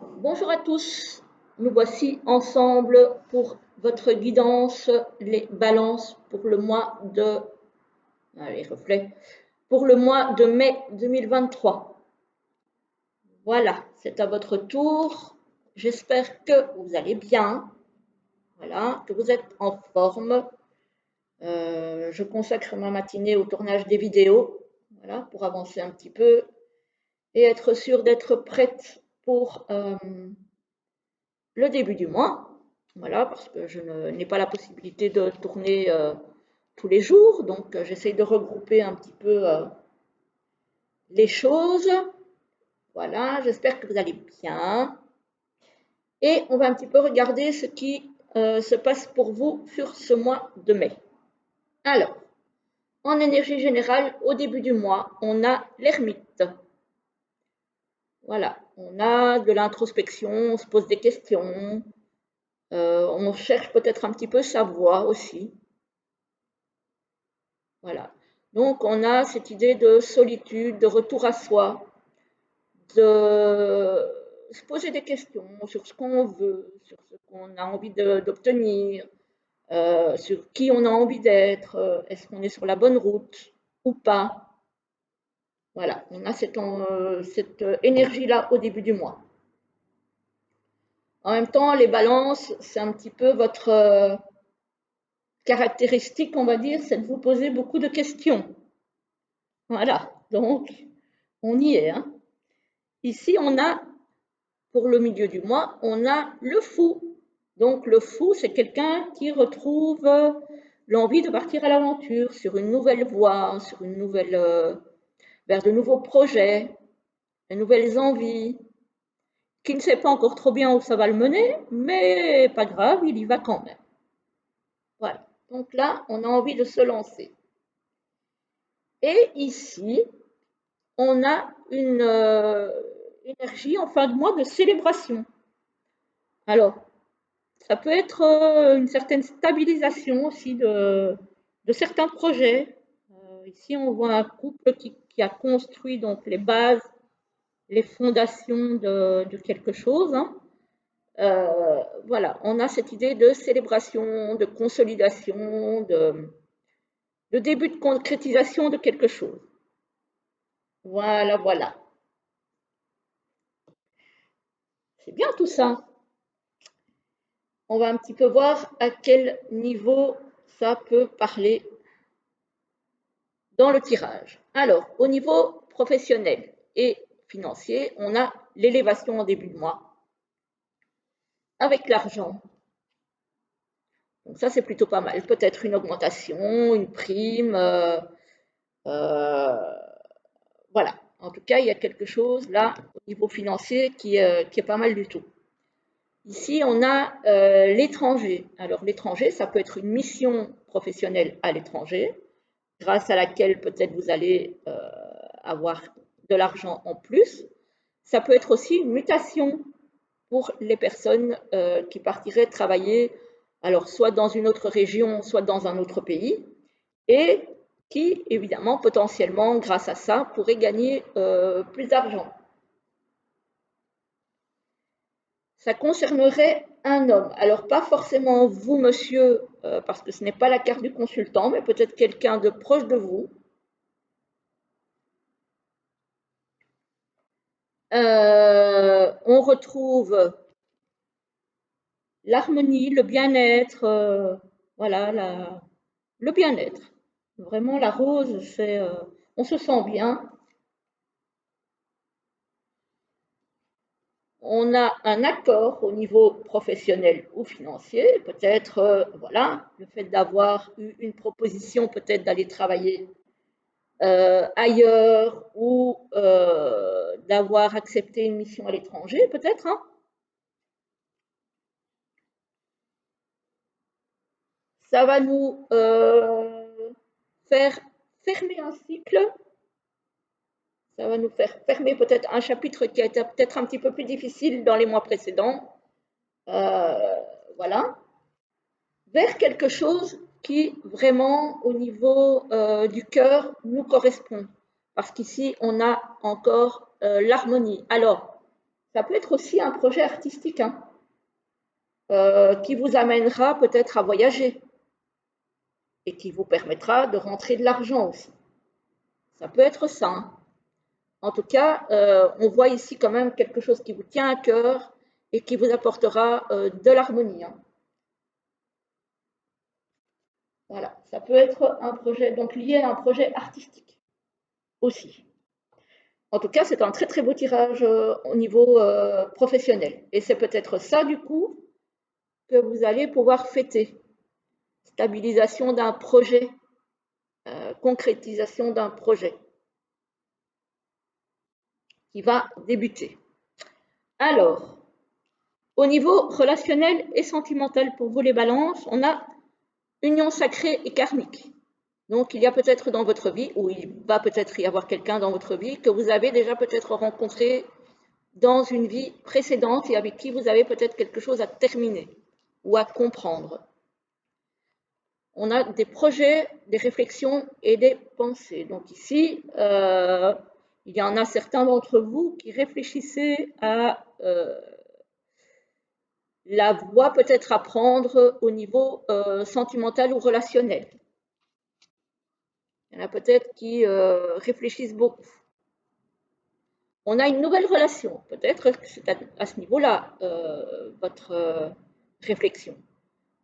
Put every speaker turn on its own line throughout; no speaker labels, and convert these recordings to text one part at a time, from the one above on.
Bonjour à tous, nous voici ensemble pour votre guidance, les balances pour le mois de, les reflets, pour le mois de mai 2023. Voilà, c'est à votre tour. J'espère que vous allez bien, voilà, que vous êtes en forme. Je consacre ma matinée au tournage des vidéos, voilà, pour avancer un petit peu et être sûre d'être prête pour le début du mois. Voilà, parce que je n'ai pas la possibilité de tourner tous les jours, donc j'essaye de regrouper un petit peu les choses. Voilà, j'espère que vous allez bien. Et on va un petit peu regarder ce qui se passe pour vous sur ce mois de mai. Alors, en énergie générale, au début du mois, on a l'ermite. Voilà, on a de l'introspection, on se pose des questions, on cherche peut-être un petit peu sa voie aussi. Voilà. Donc, on a cette idée de solitude, de retour à soi, de se poser des questions sur ce qu'on veut, sur ce qu'on a envie d'obtenir, sur qui on a envie d'être, est-ce qu'on est sur la bonne route ou pas. Voilà, on a cette énergie-là au début du mois. En même temps, les balances, c'est un petit peu votre caractéristique, on va dire, c'est de vous poser beaucoup de questions. Voilà, donc on y est, hein. Ici, on a, pour le milieu du mois, on a le fou. Donc, le fou, c'est quelqu'un qui retrouve l'envie de partir à l'aventure, sur une nouvelle voie, sur une nouvelle, vers de nouveaux projets, de nouvelles envies, qui ne sait pas encore trop bien où ça va le mener, mais pas grave, il y va quand même. Voilà. Donc là, on a envie de se lancer. Et ici, on a une énergie en fin de mois de célébration. Alors, ça peut être une certaine stabilisation aussi de certains projets. Ici, on voit un couple qui a construit donc les bases, les fondations de quelque chose, hein. Voilà, on a cette idée de célébration, de consolidation, de début de concrétisation de quelque chose. Voilà, voilà. C'est bien tout ça. On va un petit peu voir à quel niveau ça peut parler dans le tirage. Alors, au niveau professionnel et financier, on a l'élévation en début de mois avec l'argent. Donc ça, c'est plutôt pas mal. Peut-être une augmentation, une prime. Euh, voilà. En tout cas, il y a quelque chose là au niveau financier qui est pas mal du tout. Ici, on a l'étranger. Alors, l'étranger, ça peut être une mission professionnelle à l'étranger, grâce à laquelle peut-être vous allez avoir de l'argent en plus. Ça peut être aussi une mutation pour les personnes qui partiraient travailler, alors soit dans une autre région, soit dans un autre pays, et qui, évidemment, potentiellement, grâce à ça, pourraient gagner plus d'argent. Ça concernerait un homme. Alors, pas forcément vous, monsieur, parce que ce n'est pas la carte du consultant, mais peut-être quelqu'un de proche de vous. On retrouve l'harmonie, le bien-être, voilà, le bien-être. Vraiment, la rose, c'est, on se sent bien. On a un accord au niveau professionnel ou financier, peut-être, voilà, le fait d'avoir eu une proposition, peut-être d'aller travailler ailleurs ou d'avoir accepté une mission à l'étranger, peut-être, hein. Ça va nous faire fermer un cycle, ça va nous faire fermer peut-être un chapitre qui a été peut-être un petit peu plus difficile dans les mois précédents, euh, voilà, vers quelque chose qui vraiment au niveau du cœur nous correspond. Parce qu'ici, on a encore l'harmonie. Alors, Ça peut être aussi un projet artistique, hein, qui vous amènera peut-être à voyager et qui vous permettra de rentrer de l'argent aussi. Ça peut être ça, hein. En tout cas, on voit ici quand même quelque chose qui vous tient à cœur et qui vous apportera de l'harmonie, hein. Voilà, ça peut être un projet donc lié à un projet artistique aussi. En tout cas, c'est un très très beau tirage au niveau professionnel. Et c'est peut-être ça du coup que vous allez pouvoir fêter. Stabilisation d'un projet, concrétisation d'un projet qui va débuter. Alors, au niveau relationnel et sentimental pour vous les balances, on a union sacrée et karmique. Donc, il y a peut-être dans votre vie, ou il va peut-être y avoir quelqu'un dans votre vie que vous avez déjà peut-être rencontré dans une vie précédente et avec qui vous avez peut-être quelque chose à terminer ou à comprendre. On a des projets, des réflexions et des pensées. Donc ici, il y en a certains d'entre vous qui réfléchissaient à la voie peut-être à prendre au niveau sentimental ou relationnel. Il y en a peut-être qui réfléchissent beaucoup. On a une nouvelle relation. Peut-être que c'est à ce niveau-là votre réflexion.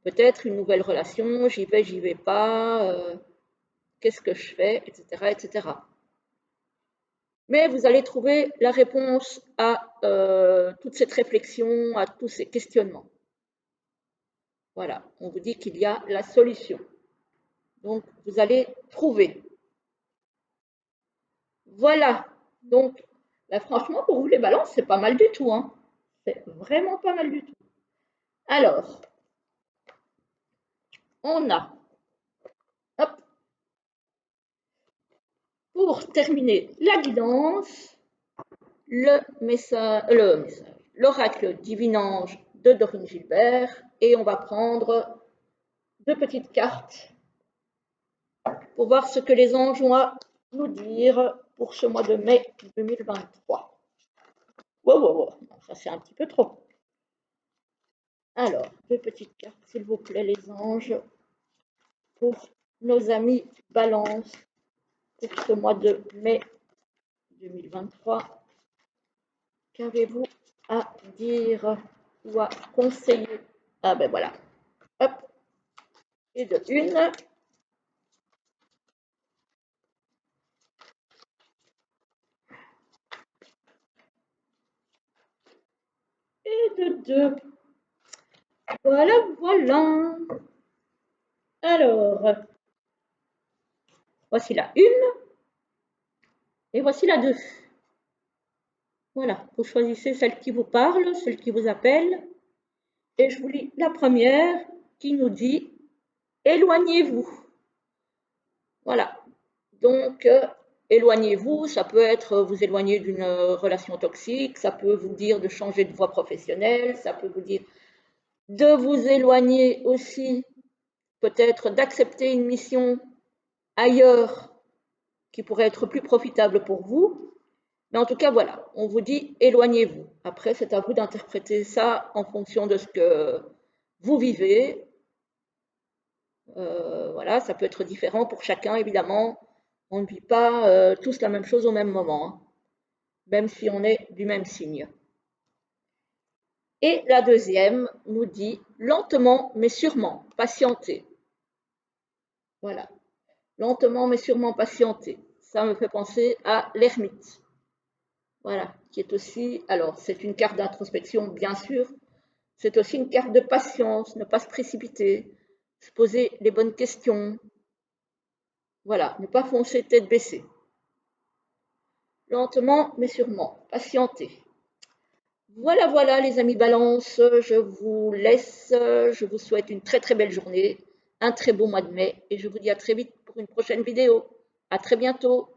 Peut-être une nouvelle relation, j'y vais pas, qu'est-ce que je fais, etc., etc. Mais vous allez trouver la réponse à toute cette réflexion, à tous ces questionnements. Voilà, on vous dit qu'il y a la solution. Donc, vous allez trouver. Voilà, donc, là, franchement, pour vous les balances, c'est pas mal du tout, hein. C'est vraiment pas mal du tout. Alors, on a, hop, pour terminer la guidance, l'oracle divinange de Dorine Gilbert, et on va prendre 2 petites cartes pour voir ce que les anges ont à nous dire pour ce mois de mai 2023. Wow, wow, wow. Ça c'est un petit peu trop. Alors, 2 petites cartes, s'il vous plaît, les anges, pour nos amis Balance, pour ce mois de mai 2023. Qu'avez-vous à dire ou à conseiller? Ah ben voilà. Hop. Et de une. Et de deux. Voilà, voilà. Alors, voici la une et voici la 2. Voilà, vous choisissez celle qui vous parle, celle qui vous appelle. Et je vous lis la première qui nous dit « Éloignez-vous ». Voilà, donc éloignez-vous, ça peut être vous éloigner d'une relation toxique, ça peut vous dire de changer de voie professionnelle, ça peut vous dire de vous éloigner aussi, peut-être d'accepter une mission ailleurs qui pourrait être plus profitable pour vous. Mais en tout cas, voilà, on vous dit éloignez-vous. Après, c'est à vous d'interpréter ça en fonction de ce que vous vivez. Voilà, ça peut être différent pour chacun, évidemment. On ne vit pas tous la même chose au même moment, hein, même si on est du même signe. Et la deuxième nous dit lentement mais sûrement, patienter. Voilà, lentement mais sûrement patienter. Ça me fait penser à l'ermite. Voilà, qui est aussi, alors c'est une carte d'introspection bien sûr, c'est aussi une carte de patience, ne pas se précipiter, se poser les bonnes questions. Voilà, ne pas foncer tête baissée. Lentement mais sûrement, patienter. Voilà, voilà les amis Balance, je vous laisse, je vous souhaite une très très belle journée, un très beau mois de mai et je vous dis à très vite pour une prochaine vidéo. À très bientôt.